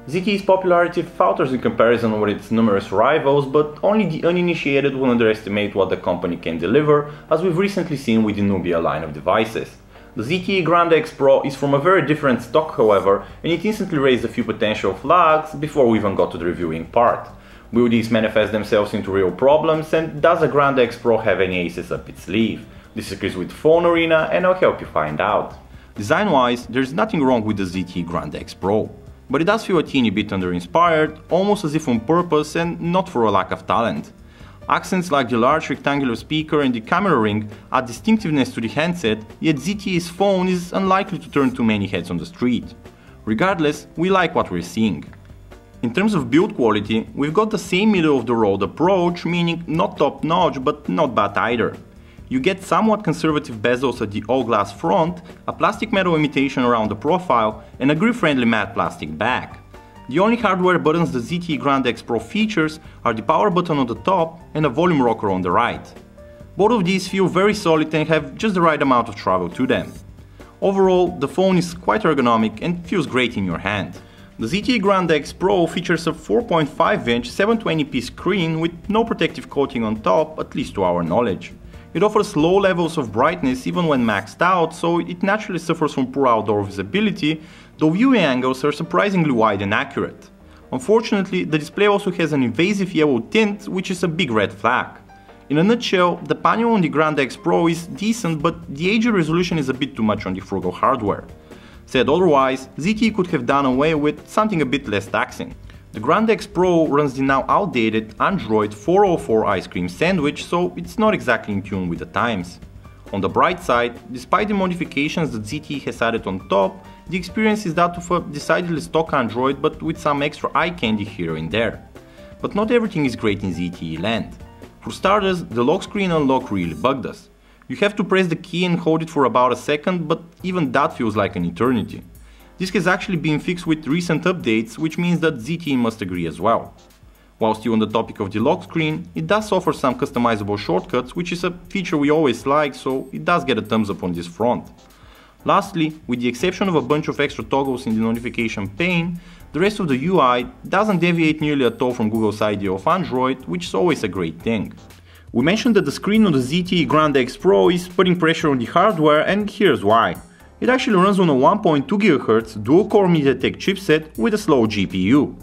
ZTE's popularity falters in comparison with its numerous rivals, but only the uninitiated will underestimate what the company can deliver, as we've recently seen with the Nubia line of devices. The ZTE Grand X Pro is from a very different stock, however, and it instantly raised a few potential flags before we even got to the reviewing part. Will these manifest themselves into real problems, and does the Grand X Pro have any aces up its sleeve? This is Chris with PhoneArena, and I'll help you find out. Design-wise, there's nothing wrong with the ZTE Grand X Pro, but it does feel a teeny bit under-inspired, almost as if on purpose and not for a lack of talent. Accents like the large rectangular speaker and the camera ring add distinctiveness to the handset, yet ZTE's phone is unlikely to turn too many heads on the street. Regardless, we like what we're seeing. In terms of build quality, we've got the same middle-of-the-road approach, meaning not top-notch but not bad either. You get somewhat conservative bezels at the all-glass front, a plastic metal imitation around the profile, and a grip-friendly matte plastic back. The only hardware buttons the ZTE Grand X Pro features are the power button on the top and a volume rocker on the right. Both of these feel very solid and have just the right amount of travel to them. Overall, the phone is quite ergonomic and feels great in your hand. The ZTE Grand X Pro features a 4.5-inch 720p screen with no protective coating on top, at least to our knowledge. It offers low levels of brightness even when maxed out, so it naturally suffers from poor outdoor visibility, though viewing angles are surprisingly wide and accurate. Unfortunately, the display also has an invasive yellow tint, which is a big red flag. In a nutshell, the panel on the Grand X Pro is decent, but the HD resolution is a bit too much on the frugal hardware. Said otherwise, ZTE could have done away with something a bit less taxing. The Grand X Pro runs the now outdated Android 404 ice cream sandwich, so it's not exactly in tune with the times. On the bright side, despite the modifications that ZTE has added on top, the experience is that of a decidedly stock Android but with some extra eye candy here and there. But not everything is great in ZTE land. For starters, the lock screen unlock really bugged us. You have to press the key and hold it for about a second, but even that feels like an eternity. This has actually been fixed with recent updates, which means that ZTE must agree as well. While still on the topic of the lock screen, it does offer some customizable shortcuts, which is a feature we always like, so it does get a thumbs up on this front. Lastly, with the exception of a bunch of extra toggles in the notification pane, the rest of the UI doesn't deviate nearly at all from Google's idea of Android, which is always a great thing. We mentioned that the screen on the ZTE Grand X Pro is putting pressure on the hardware, and here's why. It actually runs on a 1.2 GHz dual-core MediaTek chipset with a slow GPU.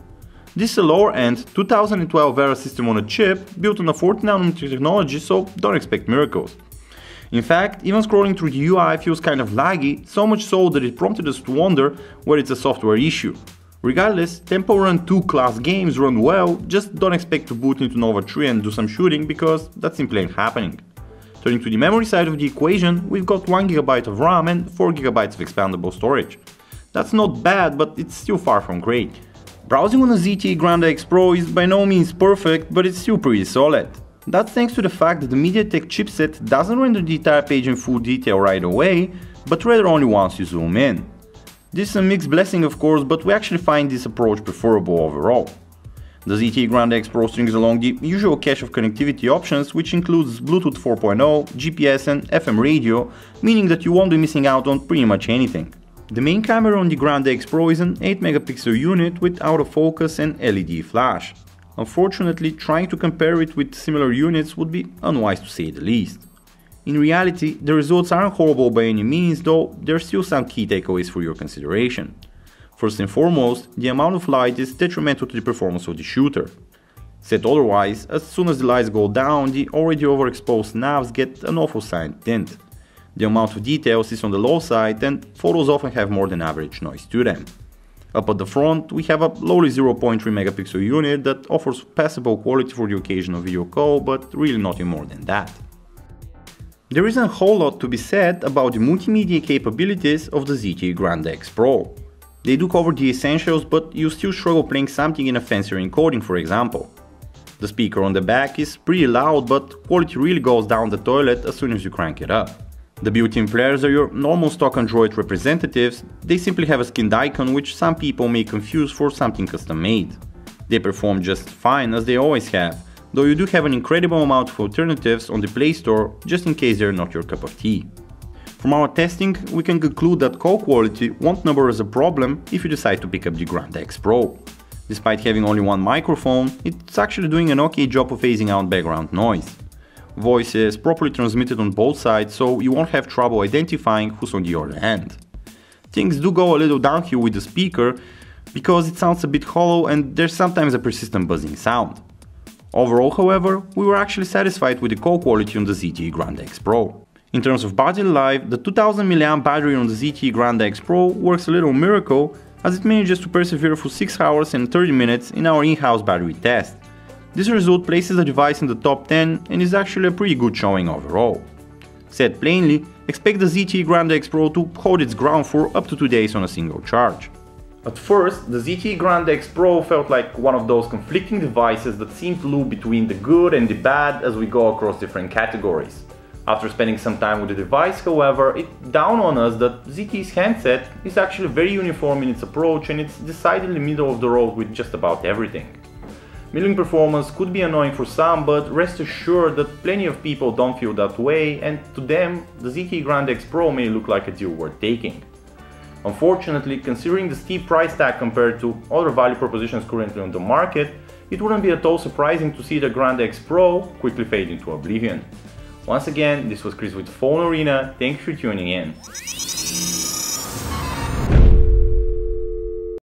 This is a lower-end 2012 era system on a chip built on a 40nm technology, so don't expect miracles. In fact, even scrolling through the UI feels kind of laggy, so much so that it prompted us to wonder whether it's a software issue. Regardless, Temple Run 2 class games run well, just don't expect to boot into Nova 3 and do some shooting, because that simply ain't happening. Turning to the memory side of the equation, we've got 1GB of RAM and 4GB of expandable storage. That's not bad, but it's still far from great. Browsing on the ZTE Grand X Pro is by no means perfect, but it's still pretty solid. That's thanks to the fact that the MediaTek chipset doesn't render the entire page in full detail right away, but rather only once you zoom in. This is a mixed blessing of course, but we actually find this approach preferable overall. The ZTE Grand X Pro strings along the usual cache of connectivity options, which includes Bluetooth 4.0, GPS and FM radio, meaning that you won't be missing out on pretty much anything. The main camera on the Grand X Pro is an 8-megapixel unit with autofocus and LED flash. Unfortunately, trying to compare it with similar units would be unwise to say the least. In reality, the results aren't horrible by any means, though there are still some key takeaways for your consideration. First and foremost, the amount of light is detrimental to the performance of the shooter. Said otherwise, as soon as the lights go down, the already overexposed knobs get an awful cyan tint. The amount of details is on the low side, and photos often have more than average noise to them. Up at the front, we have a lowly 0.3 megapixel unit that offers passable quality for the occasional video call, but really nothing more than that. There isn't a whole lot to be said about the multimedia capabilities of the ZTE Grand X Pro. They do cover the essentials, but you still struggle playing something in a fancier encoding, for example. The speaker on the back is pretty loud, but quality really goes down the toilet as soon as you crank it up. The built-in players are your normal stock Android representatives. They simply have a skinned icon, which some people may confuse for something custom made. They perform just fine, as they always have, though you do have an incredible amount of alternatives on the Play Store, just in case they're not your cup of tea. From our testing, we can conclude that call quality won't number as a problem if you decide to pick up the Grand X Pro. Despite having only one microphone, it's actually doing an okay job of phasing out background noise. Voice is properly transmitted on both sides, so you won't have trouble identifying who's on the other end. Things do go a little downhill with the speaker because it sounds a bit hollow and there's sometimes a persistent buzzing sound. Overall, however, we were actually satisfied with the call quality on the ZTE Grand X Pro. In terms of battery life, the 2000 mAh battery on the ZTE Grand X Pro works a little miracle as it manages to persevere for 6 hours and 30 minutes in our in-house battery test. This result places the device in the top 10 and is actually a pretty good showing overall. Said plainly, expect the ZTE Grand X Pro to hold its ground for up to 2 days on a single charge. At first, the ZTE Grand X Pro felt like one of those conflicting devices that seem to loop between the good and the bad as we go across different categories. After spending some time with the device, however, it dawned on us that ZTE's handset is actually very uniform in its approach and it's decidedly middle of the road with just about everything. Middling performance could be annoying for some, but rest assured that plenty of people don't feel that way, and to them, the ZTE Grand X Pro may look like a deal worth taking. Unfortunately, considering the steep price tag compared to other value propositions currently on the market, it wouldn't be at all surprising to see the Grand X Pro quickly fade into oblivion. Once again, this was Chris with PhoneArena, thank you for tuning in.